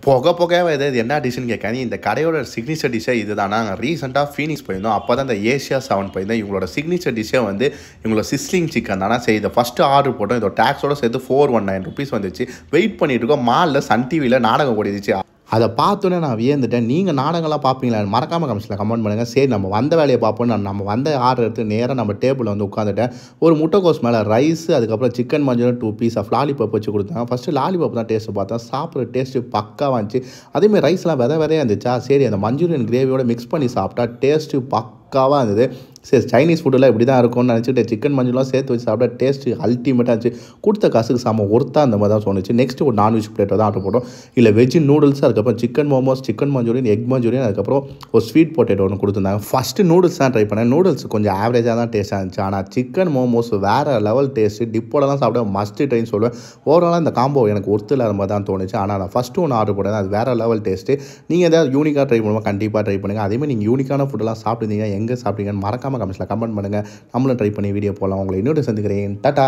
புகையாவே இது என்ன டிஷ்ஷுன்னு கேட்காதீங்க. இந்த கடையோட சிக்னேச்சர் டிஷ்ஷே இதுதான். நாங்கள் ரீசெண்டாக ஃபீனிக்ஸ் போயிருந்தோம். அப்போ தான் இந்த ஏஷியா 7 போயிருந்தோம். இவங்களோட சிக்னேச்சர் டிஷ்ஷே வந்து இவங்களோட சிஸ்லிங் சிக்கன் தானே. சரி, இதை ஃபஸ்ட்டு ஆர்டர் போட்டோம். இதோட டேக்ஸோட சேர்த்து 419 rupees வந்துச்சு. வெயிட் பண்ணிட்டு இருக்கோம். மாலில் சன் டிவியில் நாடகம் ஓடிடுச்சு. அதை பார்த்தோன்னே நான் வியந்துட்டேன். நீங்கள் நாடகம்லாம் பார்ப்பீங்களா? மறக்காமல் கமெண்ட்ஸில் கமெண்ட் பண்ணுங்கள். சரி, நம்ம வந்த வேலையை பார்ப்போம். நம்ம வந்த ஆர்டர் எடுத்து நேராக நம்ம டேபிளில் வந்து உட்காந்துட்டேன். ஒரு முட்டைக்கோஸ் மேலே ரைஸ், அதுக்கப்புறம் சிக்கன் மஞ்சள் 2 பீஸ் ஆஃப் லாலிபாப் வச்சு கொடுத்தாங்க. ஃபஸ்ட்டு லாலிபாப் தான் டேஸ்ட்டு பார்த்தேன். சாப்பிட்ற டேஸ்ட்டு பக்காவாக இருந்துச்சு. அதேமாதிரி ரைஸ்லாம் விதையா இருந்துச்சா. சரி, அந்த மஞ்சூரியன் கிரேவியோட மிக்ஸ் பண்ணி சாப்பிட்டா டேஸ்ட்டு பக்காவாக இருந்தது. சரி, சைனீஸ் ஃபுட்டெல்லாம் இப்படி தான் இருக்கும்னு நினச்சிட்டு சிக்கன் மஞ்சள்லாம் சேர்த்து வச்சு சாப்பிட்டா டேஸ்ட்டு அல்டிமேட்டாக இருந்துச்சு. கொடுத்த காசுக்கு செம்ம ஒர்த்தாக அந்த மாதிரி தான் சொன்னிச்சு. நெக்ஸ்ட்டு ஒரு நான்வெஜ் பிளேட்டை தான் ஆர்டர் போட்டோம். இல்லை வெஜ் நூடுல்ஸ், அதுக்கப்புறம் chicken momos, chicken Manchurian, egg Manchurian, அதுக்கப்புறம் ஒரு ஸ்வீட் பொட்டேட்டோ ஒன்று கொடுத்துருந்தாங்க. ஃபஸ்ட்டு நூடுல்ஸ் தான் ட்ரை பண்ணேன். நூடுல்ஸ் கொஞ்சம் ஆவரேஜாக தான் டேஸ்ட்டாக இருந்துச்சு. ஆனால் சிக்கன் மோமோஸ் வேறு லெவல் டேஸ்ட்டு. டிப்போடலாம் சாப்பிட மஸ்ட் ட்ரைன்னு சொல்லுவேன். ஓவராலாக இந்த காம்போ எனக்கு ஒர்த்து இல்லாத மாதிரி தான் தோணுச்சு. ஆனால் நான் ஃபஸ்ட்டு ஒன்று ஆர்டர் போட்டேன். அது வேறு லெவல் டேஸ்ட்டு. நீங்கள் எதாவது யூனிக்காக ட்ரை பண்ணுவோம், கண்டிப்பாக ட்ரை பண்ணுங்கள். அதேமாதிரி நீங்கள் யூனிக்கான ஃபுட்டெல்லாம் சாப்பிட்டுருந்தீங்க, எங்கே சாப்பிட்டீங்கன்னு மறக்காமல் கமெண்ட்ஸில் கமெண்ட் பண்ணுங்கள். நம்மளும் ட்ரை பண்ணி வீடியோ போடலாம். உங்களை இன்னொரு சந்திக்கிறேன். டாடா.